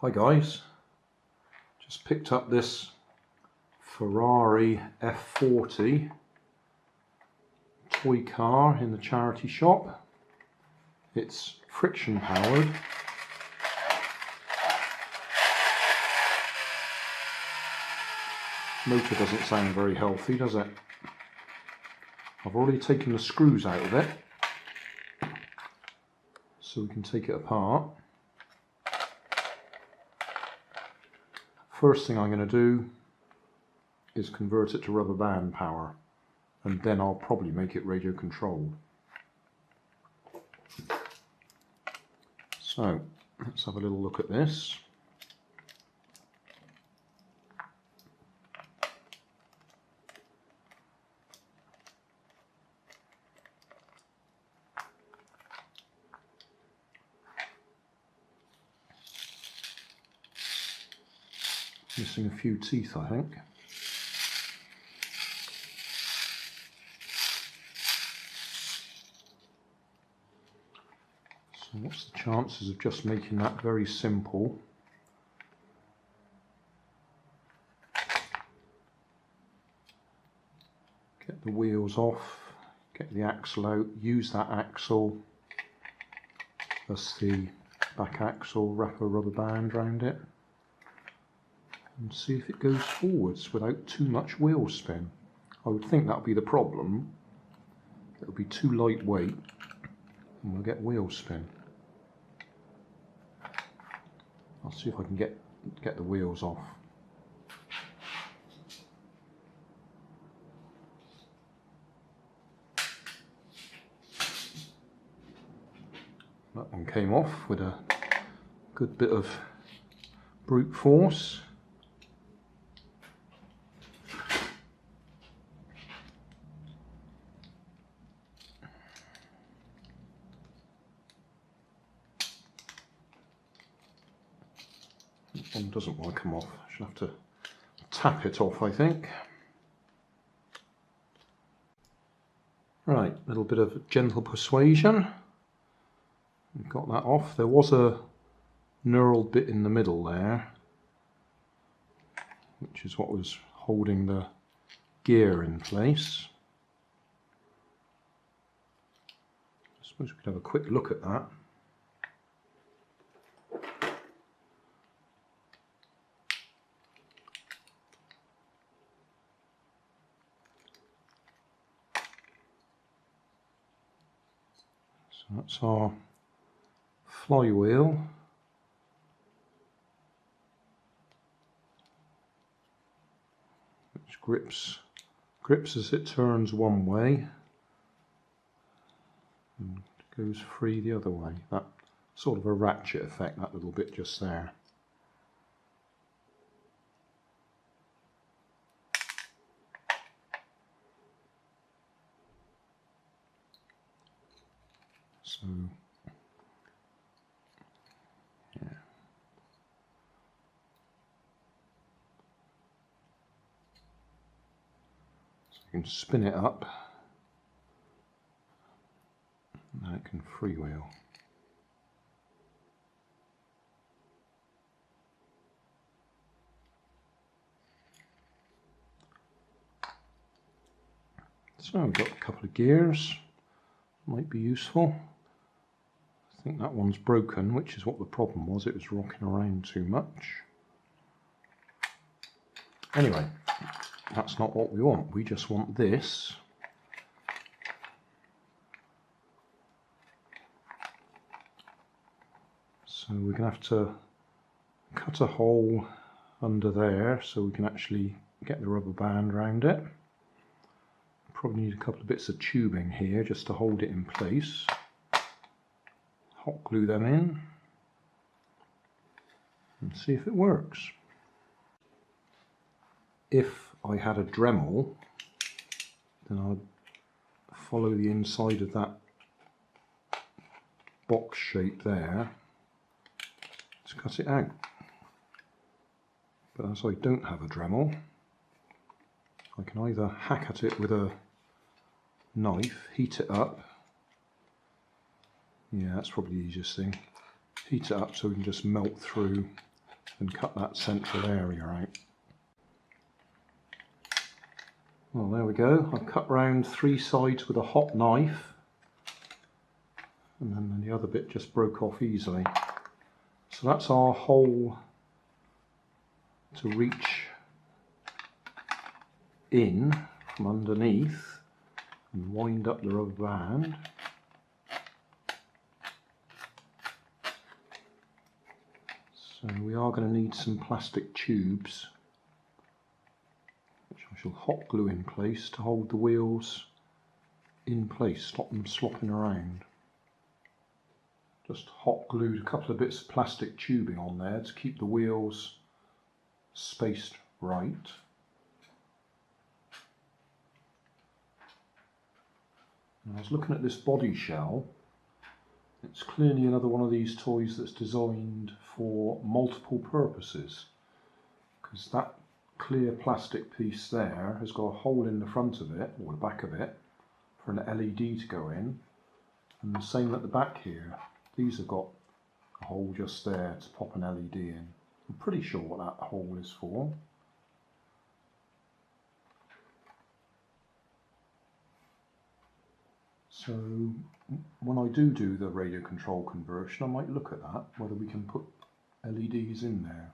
Hi guys, just picked up this Ferrari F40 toy car in the charity shop. It's friction powered. Motor doesn't sound very healthy, does it? I've already taken the screws out of it so we can take it apart. First thing I'm going to do is convert it to rubber band power, and then I'll probably make it radio controlled. So let's have a little look at this. Missing a few teeth, I think. So what's the chances of just making that very simple? Get the wheels off, get the axle out, use that axle, plus the back axle, wrap a rubber band around it, and see if it goes forwards without too much wheel spin. I would think that would be the problem. It will be too lightweight and we'll get wheel spin. I'll see if I can get the wheels off. That one came off with a good bit of brute force. One doesn't want to come off. I should have to tap it off, I think. Right, a little bit of gentle persuasion. We've got that off. There was a knurled bit in the middle there, which is what was holding the gear in place. I suppose we could have a quick look at that. So that's our flywheel. Which grips as it turns one way and goes free the other way. That sort of a ratchet effect, that little bit just there. So yeah. So you can spin it up and now it can freewheel. So we've got a couple of gears, might be useful. I think that one's broken, which is what the problem was. It was rocking around too much. Anyway, that's not what we want. We just want this. So we're going to have to cut a hole under there so we can actually get the rubber band around it. Probably need a couple of bits of tubing here just to hold it in place. Hot glue them in and see if it works. If I had a Dremel, then I'd follow the inside of that box shape there to cut it out. But as I don't have a Dremel, I can either hack at it with a knife, heat it up. Yeah, that's probably the easiest thing. Heat it up so we can just melt through and cut that central area out. Well, there we go. I've cut round 3 sides with a hot knife, and then the other bit just broke off easily. So that's our hole to reach in from underneath and wind up the rubber band. So we are going to need some plastic tubes, which I shall hot glue in place to hold the wheels in place, stop them slopping around. Just hot glued a couple of bits of plastic tubing on there to keep the wheels spaced right. And I was looking at this body shell. It's clearly another one of these toys that's designed for multiple purposes, because that clear plastic piece there has got a hole in the front of it, or the back of it, for an LED to go in, and the same at the back here. These have got a hole just there to pop an LED in. I'm pretty sure what that hole is for. So when I do the radio control conversion, I might look at that, whether we can put LEDs in there.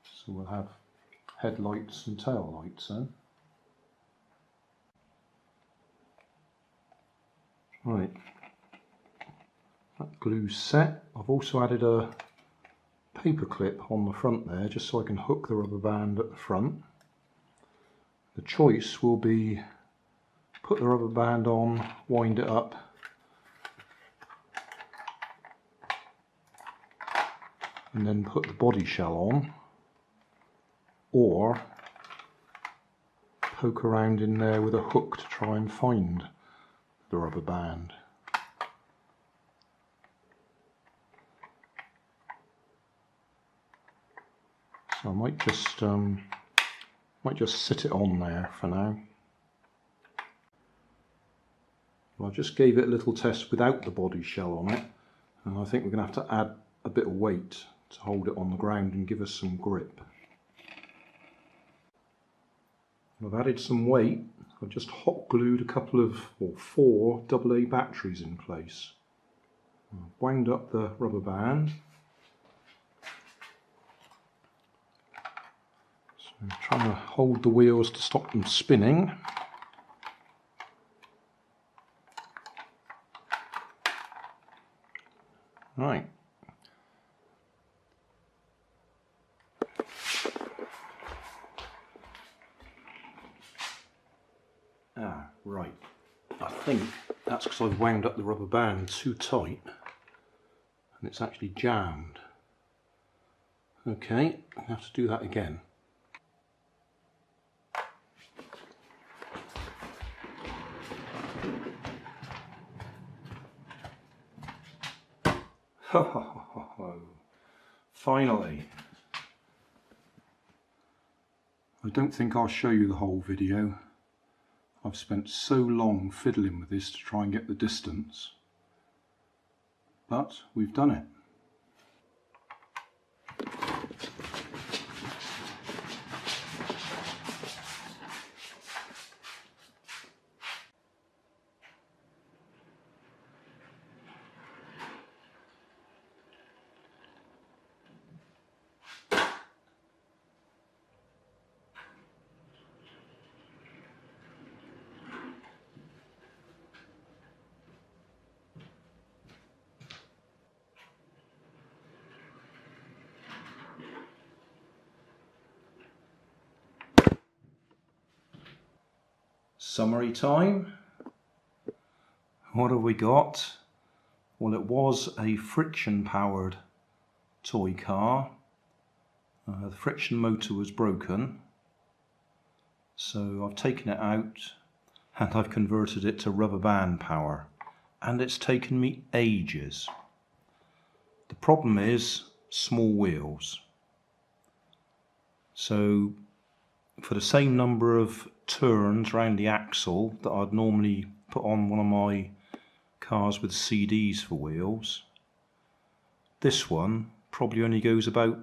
So we'll have headlights and tail lights then. Right, that glue's set. I've also added a paper clip on the front there, just so I can hook the rubber band at the front. The choice will be put the rubber band on, wind it up, and then put the body shell on, or poke around in there with a hook to try and find the rubber band. So I might just sit it on there for now. Well, I just gave it a little test without the body shell on it, and I think we're going to have to add a bit of weight to hold it on the ground and give us some grip. I've added some weight. I've just hot glued a couple of, or 4 AA batteries in place. I've wound up the rubber band. So I'm trying to hold the wheels to stop them spinning. Right. Right. I think that's because I've wound up the rubber band too tight and it's actually jammed. Okay, I have to do that again. Finally. I don't think I'll show you the whole video. I've spent so long fiddling with this to try and get the distance, but we've done it. Summary time. What have we got? Well, it was a friction powered toy car. The friction motor was broken, so I've taken it out and I've converted it to rubber band power, and it's taken me ages. The problem is small wheels. So for the same number of turns around the axle that I'd normally put on one of my cars with CDs for wheels, this one probably only goes about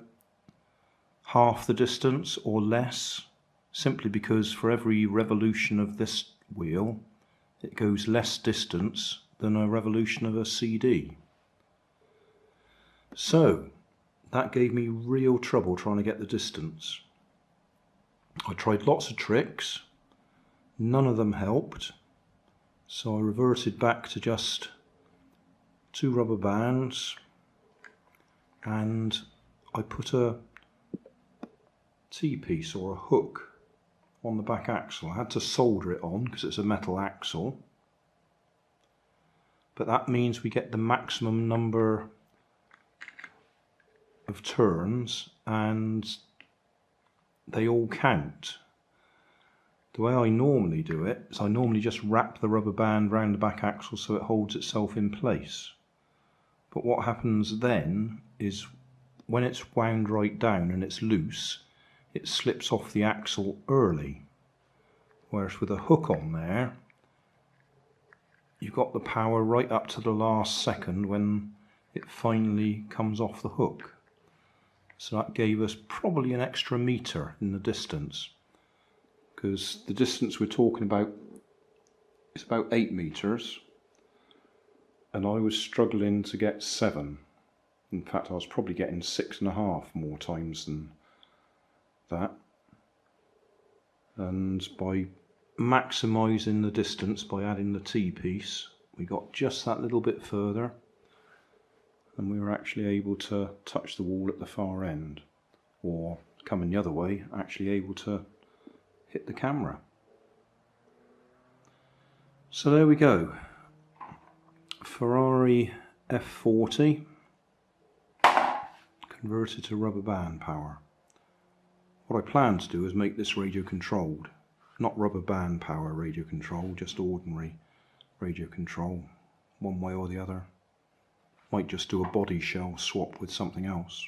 half the distance or less, simply because for every revolution of this wheel it goes less distance than a revolution of a CD. So that gave me real trouble trying to get the distance. I tried lots of tricks, none of them helped, so I reverted back to just 2 rubber bands, and I put a T-piece or a hook on the back axle. I had to solder it on because it's a metal axle, but that means we get the maximum number of turns and they all count. The way I normally do it is I normally just wrap the rubber band around the back axle so it holds itself in place. But what happens then is when it's wound right down and it's loose, it slips off the axle early. Whereas with a hook on there, you've got the power right up to the last second when it finally comes off the hook. So that gave us probably an extra metre in the distance, because the distance we're talking about is about 8 metres, and I was struggling to get 7. In fact, I was probably getting 6.5 more times than that. And by maximising the distance by adding the T-piece, we got just that little bit further, and we were actually able to touch the wall at the far end, or coming the other way, actually able to hit the camera. So there we go, Ferrari F40 converted to rubber band power. What I plan to do is make this radio controlled, not rubber band power radio control, just ordinary radio control, one way or the other. Might just do a body shell swap with something else.